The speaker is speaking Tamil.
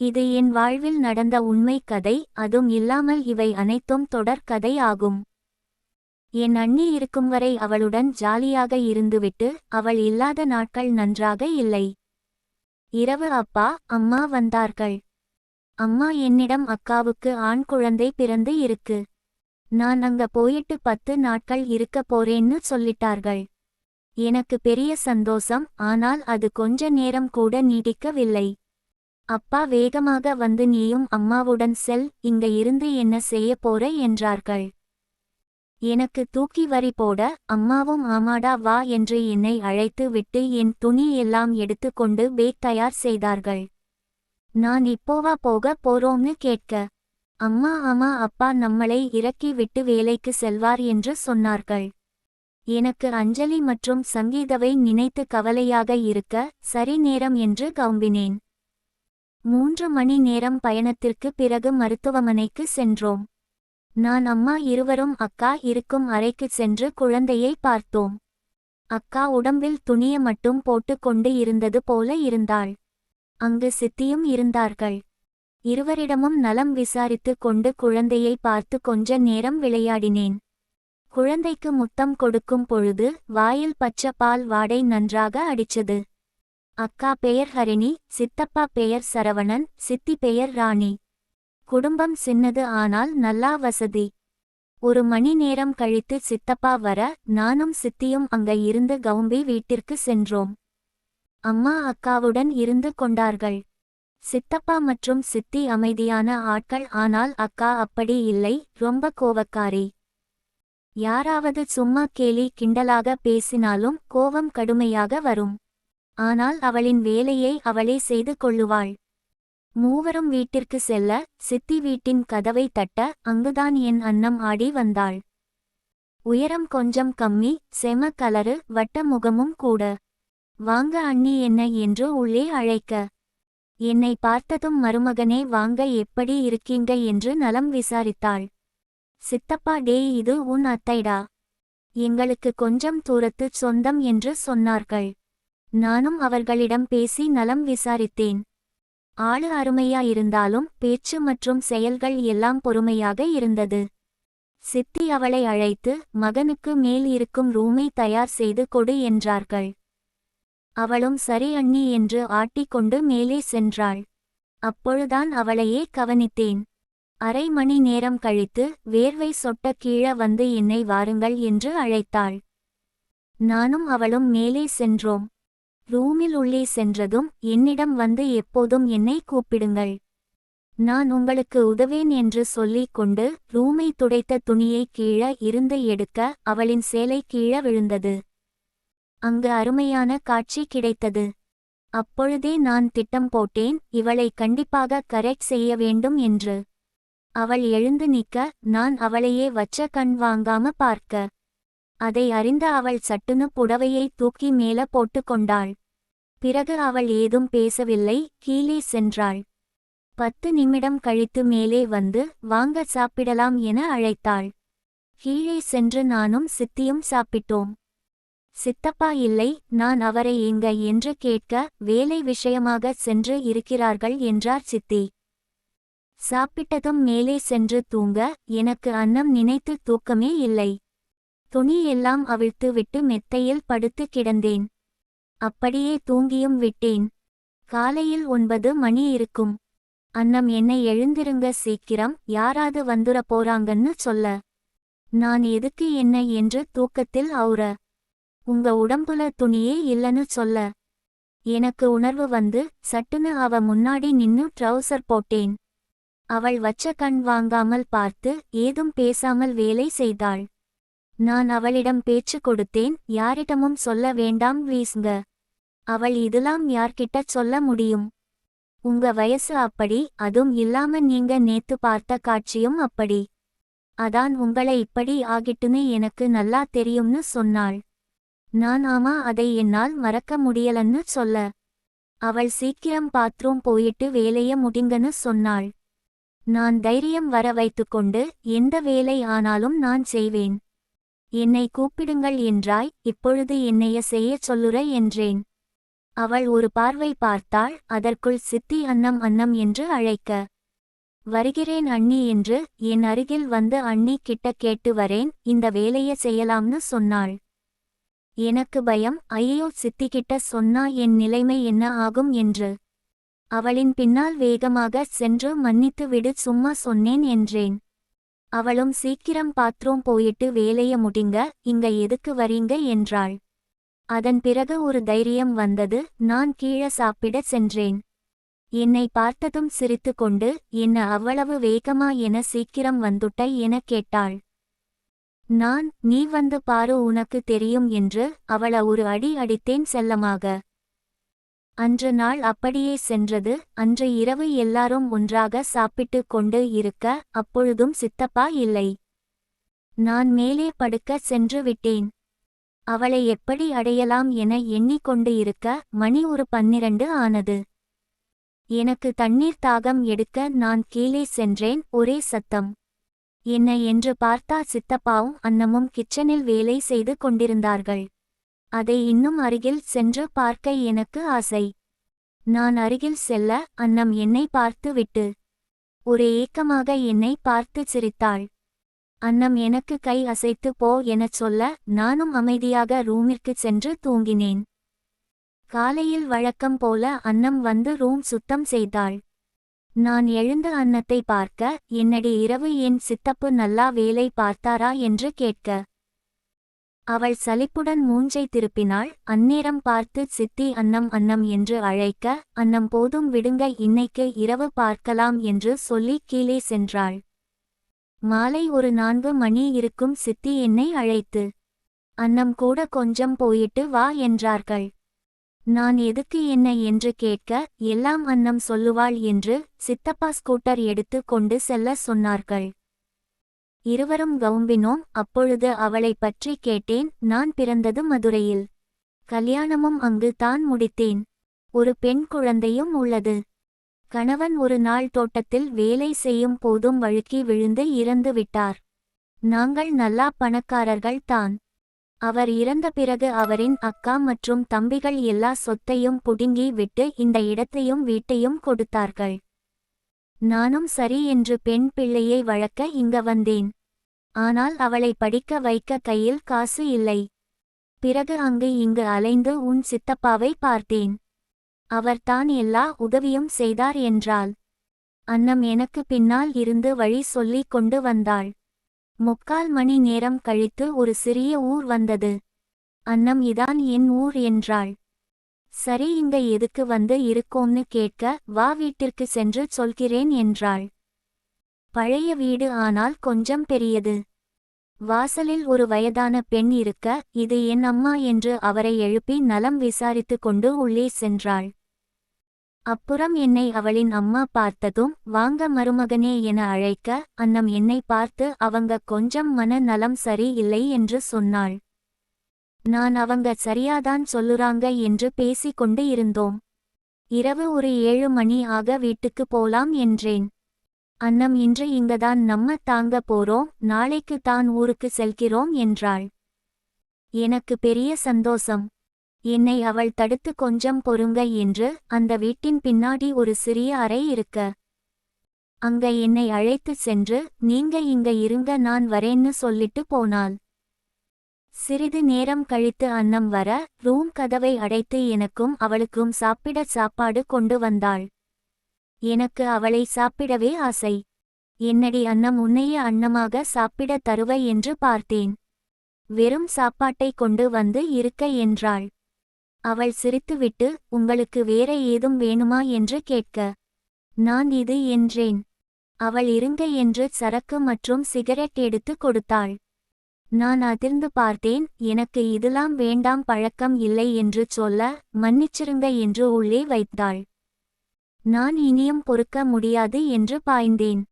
இது என் வாழ்வில் நடந்த உண்மை கதை. அதுவும் இல்லாமல் இவை அனைத்தும் தொடர் கதை ஆகும். என் அண்ணி இருக்கும் வரை அவளுடன் ஜாலியாக இருந்துவிட்டு அவள் இல்லாத நாட்கள் நன்றாக இல்லை. இரவு அப்பா அம்மா வந்தார்கள். அம்மா என்னிடம் அக்காவுக்கு ஆண் குழந்தை பிறந்து இருக்கு, நான் அங்க போயிட்டு 10 நாட்கள் இருக்க போறேன்னு சொல்லிட்டார்கள். எனக்கு பெரிய சந்தோஷம். ஆனால் அது கொஞ்ச நேரம் கூட நீடிக்கவில்லை. அப்பா வேகமாக வந்து நீயும் அம்மாவுடன் செல், இங்க இருந்து என்ன செய்ய போற என்றார்கள். எனக்கு தூக்கி வரி போட அம்மாவும் ஆமாடா வா என்று என்னை அழைத்து விட்டு என் துணி எல்லாம் எடுத்து கொண்டு பேக் தயார் செய்தார்கள். நான் இப்போவா போக போறோம்னு கேட்க, அம்மா ஆமா அப்பா நம்மளை இறக்கி விட்டு வேலைக்கு செல்வார் என்று சொன்னார்கள். எனக்கு அஞ்சலி மற்றும் சங்கீதவை நினைத்து கவலையாக இருக்க சரி நேரம் என்று கவும்பினேன். 3 மணி நேரம் பயணத்திற்கு பிறகு மருத்துவமனைக்கு சென்றோம். நான் அம்மா இருவரும் அக்கா இருக்கும் அறைக்கு சென்று குழந்தையை பார்த்தோம். அக்கா உடம்பில் துணிய மட்டும் போட்டு கொண்டு இருந்தது போல இருந்தாள். அங்கு சித்தியும் இருந்தார்கள். இருவரிடமும் நலம் விசாரித்து கொண்டு குழந்தையை பார்த்து கொஞ்ச நேரம் விளையாடினேன். குழந்தைக்கு முத்தம் கொடுக்கும் பொழுது வாயில் பச்சை பால் வாடை நன்றாக அடிச்சது. அக்கா பெயர் ஹரிணி, சித்தப்பா பெயர் சரவணன், சித்தி பெயர் ராணி. குடும்பம் சின்னது ஆனால் நல்லா வசதி. 1 மணி நேரம் கழித்து சித்தப்பா வர நானும் சித்தியும் அங்க இருந்து கவும்பி வீட்டிற்கு சென்றோம். அம்மா அக்காவுடன் இருந்து கொண்டார்கள். சித்தப்பா மற்றும் சித்தி அமைதியான ஆட்கள். ஆனால் அக்கா அப்படி இல்லை, ரொம்ப கோவக்காரி. யாராவது சும்மா கேலி கிண்டலாக பேசினாலும் கோவம் கடுமையாக வரும். ஆனால் அவளின் வேலையை அவளே செய்து கொள்ளுவாள். மூவரும் வீட்டிற்கு செல்ல சித்தி வீட்டின் கதவை தட்ட அங்குதான் என் அண்ணம் ஆடி வந்தாள். உயரம் கொஞ்சம் கம்மி, செம கலரு, வட்ட முகமும் கூட. வாங்க அண்ணி என்ன என்று உள்ளே அழைக்க, என்னை பார்த்ததும் மருமகனே வாங்க எப்படி இருக்கீங்க என்று நலம் விசாரித்தாள். சித்தப்பா டேய் இது உன் அத்தைடா, எங்களுக்கு கொஞ்சம் தூரத்து சொந்தம் என்று சொன்னார்கள். நானும் அவர்களிடம் பேசி நலம் விசாரித்தேன். ஆளு அருமையா இருந்தாலும் பேச்சு மற்றும் செயல்கள் எல்லாம் பொறுமையாக இருந்தது. சித்தி அவளை அழைத்து மகனுக்கு மேல் இருக்கும் ரூமை தயார் செய்து கொடு என்றார்கள். அவளும் சரி அண்ணி என்று ஆட்டிக்கொண்டு மேலே சென்றாள். அப்பொழுதான் அவளையே கவனித்தேன். அரை மணி நேரம் கழித்து வேர்வை சொட்ட கீழே வந்து என்னை வாருங்கள் என்று அழைத்தாள். நானும் அவளும் மேலே சென்றோம். ரூமில் உள்ளே சென்றதும் என்னிடம் வந்து எப்போதும் என்னை கூப்பிடுங்கள், நான் உங்களுக்கு உதவேன் என்று சொல்லிக் கொண்டு ரூமை துடைத்த துணியை கீழே இருந்து எடுக்க அவளின் சேலை கீழே விழுந்தது. அங்கு அருமையான காட்சி கிடைத்தது. அப்பொழுதே நான் திட்டம் போட்டேன், இவளை கண்டிப்பாக கரெக்ட் செய்ய வேண்டும் என்று. அவள் எழுந்து நிற்க நான் அவளையே வச்ச கண் வாங்காம பார்க்க, அதை அறிந்த அவள் சட்டுன்னு புடவையை தூக்கி மேல போட்டு கொண்டாள். பிறகு அவள் ஏதும் பேசவில்லை, கீழே சென்றாள். 10 நிமிடம் கழித்து மேலே வந்து வாங்க சாப்பிடலாம் என அழைத்தாள். கீழே சென்று நானும் சித்தியும் சாப்பிட்டோம். சித்தப்பா இல்லை, நான் அவரை எங்க என்று கேட்க வேலை விஷயமாக சென்று இருக்கிறார்கள் என்றார் சித்தி. சாப்பிட்டதும் மேலே சென்று தூங்க எனக்கு அன்னம் நினைத்து தூக்கமே இல்லை. துணி எல்லாம் அவிழ்த்து விட்டு மெத்தையில் படுத்து கிடந்தேன். அப்படியே தூங்கியும் விட்டேன். காலையில் 9 மணி இருக்கும். அன்னம் என்னை எழுந்திருங்க சீக்கிரம், யாராவது வந்துர போறாங்கன்னு சொல்ல. நான் எதுக்கு என்ன என்று தூக்கத்தில் அவுற, உங்க உடம்புல துணியே இல்லன்னு சொல்ல. எனக்கு உணர்வு வந்து சட்டுன்னு அவ முன்னாடி நின்னு ட்ரவுசர் போட்டேன். அவள் வச்ச கண் வாங்காமல் பார்த்து ஏதும் பேசாமல் வேலை செய்தாள். நான் அவளிடம் பேச்சு கொடுத்தேன், யாரிடமும் சொல்ல வேண்டாம் வீஸ்ங்க. அவள் இதெல்லாம் யார்கிட்ட சொல்ல முடியும், உங்க வயசு அப்படி, அதுவும் இல்லாம நீங்க நேத்து பார்த்த காட்சியும் அப்படி, அதான் உங்களை இப்படி ஆகிட்டுன்னு எனக்கு நல்லா தெரியும்னு சொன்னாள். நான் ஆமா அதை என்னால் மறக்க முடியலன்னு சொல்ல, அவள் சீக்கிரம் பாத்ரூம் போயிட்டு வேலைய முடிங்கன்னு சொன்னாள். நான் தைரியம் வர வைத்துக்கொண்டு எந்த வேலை ஆனாலும் நான் செய்வேன், என்னை கூப்பிடுங்கள் என்றாய், இப்பொழுது என்னைய செய்யச் சொல்லுற என்றேன். அவள் ஒரு பார்வை பார்த்தாள். அதற்குள் சித்தி அன்னம் அன்னம் என்று அழைக்க, வருகிறேன் அண்ணி என்று என் அருகில் வந்து அண்ணி கிட்ட கேட்டு வரேன், இந்த வேலைய செய்யலாம்னு சொன்னாள். எனக்கு பயம், ஐயோ சித்திகிட்ட சொன்னா என் நிலைமை என்ன ஆகும் என்று. அவளின் பின்னால் வேகமாக சென்று மன்னித்து விடு, சும்மா சொன்னேன் என்றேன். அவளும் சீக்கிரம் பாத்ரூம் போயிட்டு வேலைய முடிங்க, இங்க எதுக்கு வரீங்க என்றாள். அதன் பிறகு ஒரு தைரியம் வந்தது. நான் கீழ சாப்பிட சென்றேன். என்னை பார்த்ததும் சிரித்து கொண்டு, என்ன அவ்வளவு வேகமா என சீக்கிரம் வந்துட்ட என கேட்டாள். நான், நீ வந்து பாரு உனக்கு தெரியும் என்று அவள ஒரு அடி அடித்தேன் செல்லமாக. அன்று நாள் அப்படியே சென்றது. அன்று இரவு எல்லாரும் ஒன்றாக சாப்பிட்டு கொண்டு இருக்க, அப்பொழுதும் சித்தப்பா இல்லை. நான் மேலே படுக்க சென்று விட்டேன். அவளை எப்படி அடையலாம் என எண்ணிக்கொண்டு இருக்க மணி ஒரு 12 ஆனது. எனக்கு தண்ணீர் தாகம் எடுக்க நான் கீழே சென்றேன். ஒரே சத்தம். என்ன என்று பார்த்தா சித்தப்பாவும் அன்னமும் கிச்சனில் வேலை செய்து கொண்டிருந்தார்கள். அதை இன்னும் அருகில் சென்று பார்க்க எனக்கு ஆசை. நான் அருகில் செல்ல, அன்னம் என்னை பார்த்து விட்டு ஒரு ஏக்கமாக என்னை பார்த்து சிரித்தாள். அன்னம் எனக்கு கை அசைத்து போ எனச் சொல்ல, நானும் அமைதியாக ரூமிற்கு சென்று தூங்கினேன். காலையில் வழக்கம் போல அன்னம் வந்து ரூம் சுத்தம் செய்தாள். நான் எழுந்து அன்னத்தை பார்க்க, என்னடி இரவு என் சித்தப்பு நல்லா வேலை பார்த்தாரா என்று கேட்க, அவள் சலிப்புடன் மூஞ்சை திருப்பினாள். அந்நேரம் பார்த்து சித்தி அன்னம் அன்னம் என்று அழைக்க, அன்னம் போதும் விடுங்க, இன்னைக்கு இரவு பார்க்கலாம் என்று சொல்லி கீழே சென்றாள். மாலை ஒரு 4 மணி இருக்கும் சித்தி என்னை அழைத்து, அன்னம் கூட கொஞ்சம் போயிட்டு வா என்றார்கள். நான் எதுக்கு என்ன என்று கேட்க, எல்லாம் அன்னம் சொல்லுவாள் என்று சித்தப்பா ஸ்கூட்டர் எடுத்து கொண்டு செல்ல சொன்னார்கள். இருவரும் கவும்பினோம். அப்பொழுது அவளை பற்றி கேட்டேன். நான் பிறந்தது மதுரையில். கல்யாணமும் அங்கு தான் முடித்தேன். ஒரு பெண் குழந்தையும் உள்ளது. கணவன் ஒரு நாள் தோட்டத்தில் வேலை செய்யும் போதும் வழுக்கி விழுந்து இறந்து விட்டார். நாங்கள் நல்லா பணக்காரர்கள் தான். அவர் இறந்த பிறகு அவரின் அக்கா மற்றும் தம்பிகள் எல்லா சொத்தையும் புடுங்கி விட்டு இந்த இடத்தையும் வீட்டையும் கொடுத்தார்கள். நானும் சரி என்று பெண் பிள்ளையை வளர்க்க இங்க வந்தேன். ஆனால் அவளை படிக்க வைக்க கையில் காசு இல்லை. பிறகு அங்கு இங்கு அலைந்து உன் சித்தப்பாவை பார்த்தேன். அவர் தான் எல்லா உதவியும் செய்தார் என்றாள். அன்னம் எனக்கு பின்னால் இருந்து வழி சொல்லிக் கொண்டு வந்தாள். 3/4 மணி நேரம் கழித்து ஒரு சிறிய ஊர் வந்தது. அன்னம் இதான் என் ஊர் என்றாள். சரி, இங்க எதுக்கு வந்து இருக்கோம்னு கேட்க, வா வீட்டிற்கு சென்று சொல்கிறேன் என்றாள். பழைய வீடு, ஆனால் கொஞ்சம் பெரியது. வாசலில் ஒரு வயதான பெண் இருக்க, இது என் அம்மா என்று அவரை எழுப்பி நலம் விசாரித்து கொண்டு உள்ளே சென்றாள். அப்புறம் என்னை அவளின் அம்மா பார்த்ததும், வாங்க மருமகனே என அழைக்க, அன்னம் என்னை பார்த்து அவங்க கொஞ்சம் மன நலம் சரி இல்லை என்று சொன்னாள். நான் அவங்க சரியாதான் சொல்லுறாங்க என்று பேசிக் கொண்டு இருந்தோம். இரவு ஒரு 7 மணி ஆக வீட்டுக்கு போலாம் என்றேன். அன்னம் இன்று இங்கதான் நம்ம தாங்க போறோம், நாளைக்கு தான் ஊருக்கு செல்கிறோம் என்றாள். எனக்கு பெரிய சந்தோஷம். என்னை அவள் தடுத்து கொஞ்சம் பொறுங்க என்று, அந்த வீட்டின் பின்னாடி ஒரு சிறிய அறை இருக்க, அங்க என்னை அழைத்து சென்று, நீங்க இங்க இருங்க நான் வரேன்னு சொல்லிட்டு போனாள். சிறிது நேரம் கழித்து அன்னம் வர, ரூம் கதவை அடைத்து எனக்கும் அவளுக்கும் சாப்பிட சாப்பாடு கொண்டு வந்தாள். எனக்கு அவளை சாப்பிடவே ஆசை. என்னடி அன்னம், உன்னையே அன்னமாக சாப்பிட தருவ என்று பார்த்தேன். வெறும் சாப்பாட்டை கொண்டு வந்து இருக்க என்றாள். அவள் சிரித்துவிட்டு, உங்களுக்கு வேற ஏதும் வேணுமா என்று கேட்க, நான் இது என்றேன். அவள் இருங்க என்று சரக்கு மற்றும் சிகரெட் எடுத்து கொடுத்தாள். நான் அதிர்ந்து பார்த்தேன். எனக்கு இதெல்லாம் வேண்டாம், பழக்கம் இல்லை என்று சொல்ல, மன்னிச்சிருங்க என்று உள்ளே வைத்தாள். நான் இனியும் பொறுக்க முடியாது என்று பாய்ந்தேன்.